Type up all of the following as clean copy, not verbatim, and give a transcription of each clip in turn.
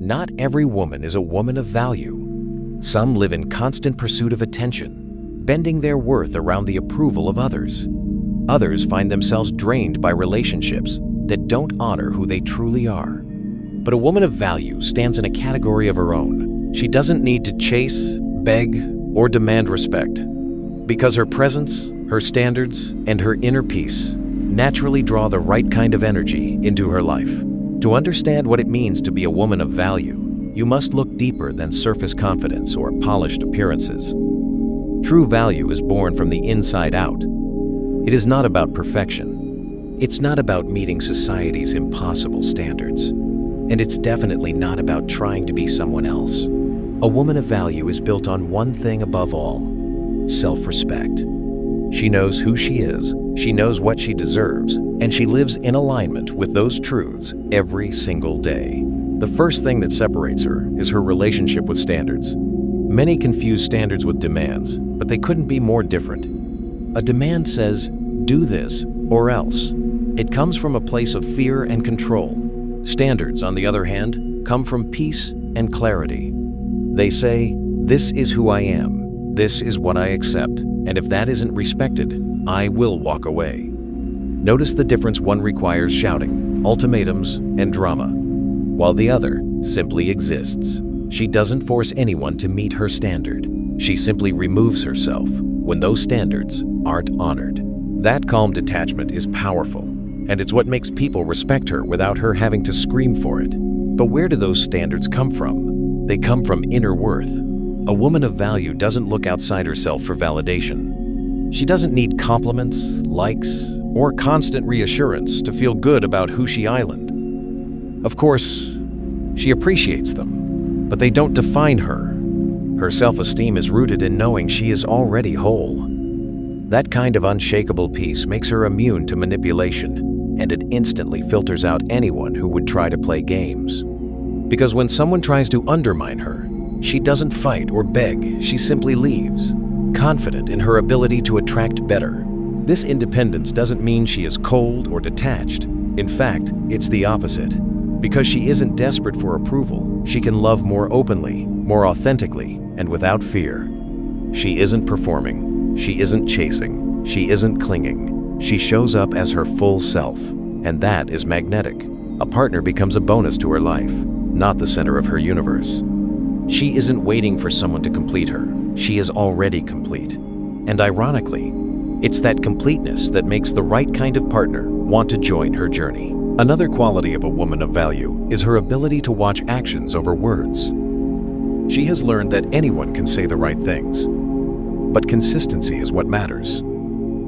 Not every woman is a woman of value. Some live in constant pursuit of attention, bending their worth around the approval of others. Others find themselves drained by relationships that don't honor who they truly are. But a woman of value stands in a category of her own. She doesn't need to chase, beg, or demand respect, because her presence, her standards, and her inner peace naturally draw the right kind of energy into her life. To understand what it means to be a woman of value, you must look deeper than surface confidence or polished appearances. True value is born from the inside out. It is not about perfection. It's not about meeting society's impossible standards. And it's definitely not about trying to be someone else. A woman of value is built on one thing above all: self-respect. She knows who she is, she knows what she deserves, and she lives in alignment with those truths every single day. The first thing that separates her is her relationship with standards. Many confuse standards with demands, but they couldn't be more different. A demand says, "Do this or else." It comes from a place of fear and control. Standards, on the other hand, come from peace and clarity. They say, "This is who I am. This is what I accept. And if that isn't respected, I will walk away." Notice the difference: one requires shouting, ultimatums, and drama, while the other simply exists. She doesn't force anyone to meet her standard. She simply removes herself when those standards aren't honored. That calm detachment is powerful, and it's what makes people respect her without her having to scream for it. But where do those standards come from? They come from inner worth. A woman of value doesn't look outside herself for validation. She doesn't need compliments, likes, or constant reassurance to feel good about who she island. Of course, she appreciates them, but they don't define her. Her self-esteem is rooted in knowing she is already whole. That kind of unshakable peace makes her immune to manipulation, and it instantly filters out anyone who would try to play games. Because when someone tries to undermine her, she doesn't fight or beg, she simply leaves, confident in her ability to attract better. This independence doesn't mean she is cold or detached. In fact, it's the opposite. Because she isn't desperate for approval, she can love more openly, more authentically, and without fear. She isn't performing, she isn't chasing, she isn't clinging. She shows up as her full self, and that is magnetic. A partner becomes a bonus to her life, not the center of her universe. She isn't waiting for someone to complete her. She is already complete. And ironically, it's that completeness that makes the right kind of partner want to join her journey. Another quality of a woman of value is her ability to watch actions over words. She has learned that anyone can say the right things, but consistency is what matters.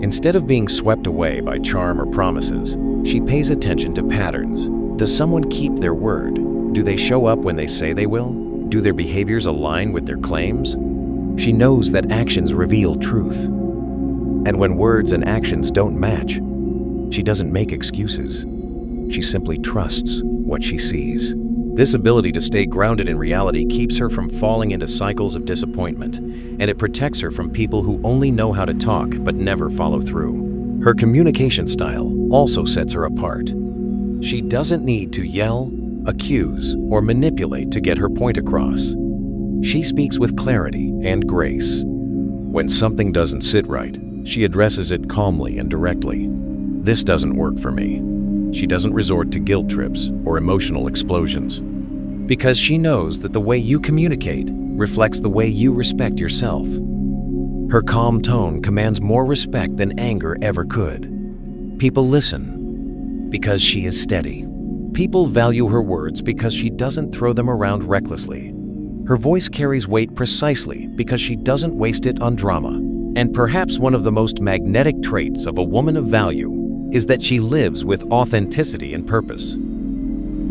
Instead of being swept away by charm or promises, she pays attention to patterns. Does someone keep their word? Do they show up when they say they will? Do their behaviors align with their claims? She knows that actions reveal truth. And when words and actions don't match, she doesn't make excuses. She simply trusts what she sees. This ability to stay grounded in reality keeps her from falling into cycles of disappointment, and it protects her from people who only know how to talk but never follow through. Her communication style also sets her apart. She doesn't need to yell, accuse, or manipulate to get her point across. She speaks with clarity and grace. When something doesn't sit right, she addresses it calmly and directly. This doesn't work for me. She doesn't resort to guilt trips or emotional explosions, because she knows that the way you communicate reflects the way you respect yourself. Her calm tone commands more respect than anger ever could. People listen because she is steady. People value her words because she doesn't throw them around recklessly. Her voice carries weight precisely because she doesn't waste it on drama. And perhaps one of the most magnetic traits of a woman of value is that she lives with authenticity and purpose.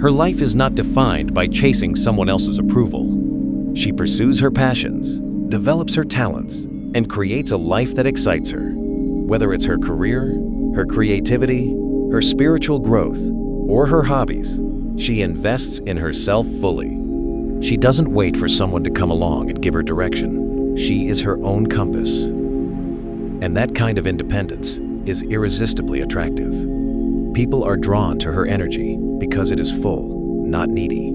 Her life is not defined by chasing someone else's approval. She pursues her passions, develops her talents, and creates a life that excites her. Whether it's her career, her creativity, her spiritual growth, or her hobbies, she invests in herself fully. She doesn't wait for someone to come along and give her direction. She is her own compass. And that kind of independence is irresistibly attractive. People are drawn to her energy because it is full, not needy.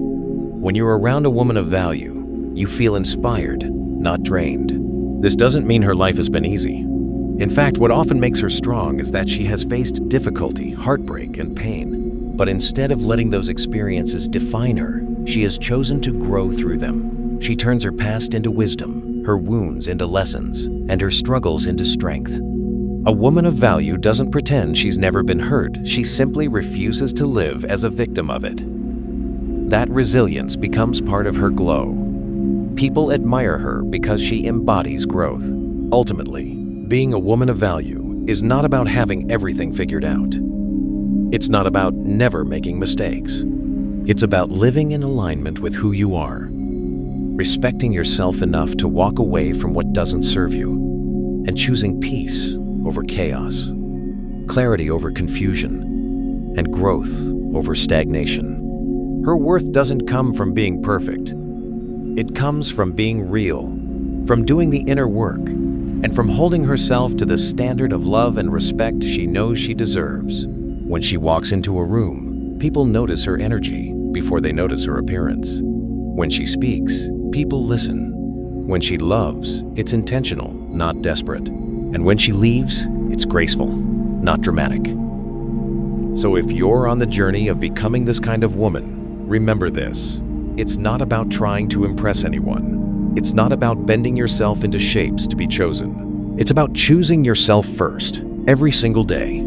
When you're around a woman of value, you feel inspired, not drained. This doesn't mean her life has been easy. In fact, what often makes her strong is that she has faced difficulty, heartbreak, and pain. But instead of letting those experiences define her, she has chosen to grow through them. She turns her past into wisdom, her wounds into lessons, and her struggles into strength. A woman of value doesn't pretend she's never been hurt. She simply refuses to live as a victim of it. That resilience becomes part of her glow. People admire her because she embodies growth. Ultimately, being a woman of value is not about having everything figured out. It's not about never making mistakes. It's about living in alignment with who you are, respecting yourself enough to walk away from what doesn't serve you, and choosing peace over chaos, clarity over confusion, and growth over stagnation. Her worth doesn't come from being perfect. It comes from being real, from doing the inner work, and from holding herself to the standard of love and respect she knows she deserves. When she walks into a room, people notice her energy before they notice her appearance. When she speaks, people listen. When she loves, it's intentional, not desperate. And when she leaves, it's graceful, not dramatic. So if you're on the journey of becoming this kind of woman, remember this. It's not about trying to impress anyone. It's not about bending yourself into shapes to be chosen. It's about choosing yourself first, every single day.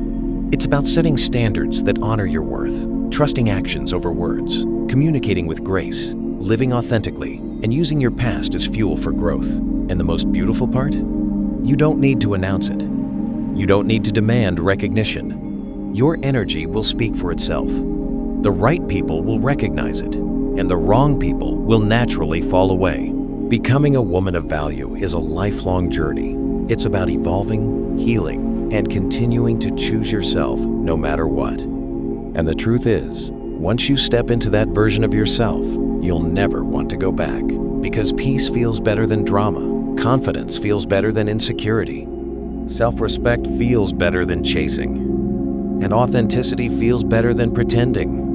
It's about setting standards that honor your worth, trusting actions over words, communicating with grace, living authentically, and using your past as fuel for growth. And the most beautiful part? You don't need to announce it. You don't need to demand recognition. Your energy will speak for itself. The right people will recognize it, and the wrong people will naturally fall away. Becoming a woman of value is a lifelong journey. It's about evolving, healing, and continuing to choose yourself no matter what. And the truth is, once you step into that version of yourself, you'll never want to go back. Because peace feels better than drama. Confidence feels better than insecurity. Self-respect feels better than chasing. And authenticity feels better than pretending.